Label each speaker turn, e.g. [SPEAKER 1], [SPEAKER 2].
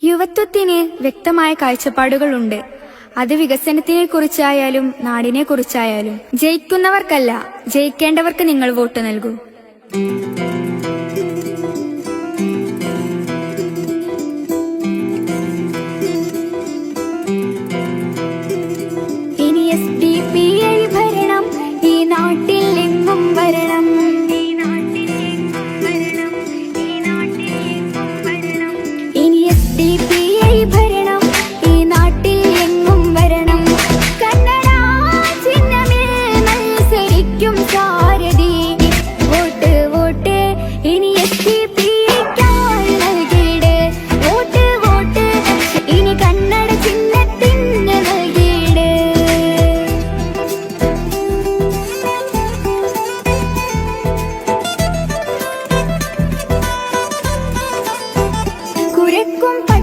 [SPEAKER 1] യുവത്വത്തിന് വ്യക്തമായ കാഴ്ചപ്പാടുകളുണ്ട്. അത് വികസനത്തിനെക്കുറിച്ചായാലും നാടിനെക്കുറിച്ചായാലും. ജയിക്കുന്നവർക്കല്ല, ജയിക്കേണ്ടവർക്ക് നിങ്ങൾ വോട്ട് നൽകൂ. ഇനി SDP ഭരണം ഈ നാട്ടിൽ എങ്ങും വരണം. ഇനി SDP ഭരണം ഈ നാട്ടിൽ എങ്ങും വരണം. കന്നഡ ചിഹ്നമേ മത്സരിക്കും സാരഥി. വോട്ട് വോട്ട് ഇനി SDP-ക്കായി നൽകിയിട്. വോട്ട് വോട്ട് ഇനി കന്നഡ ചിഹ്നത്തിന് നൽകിയിട്. കുരക്കും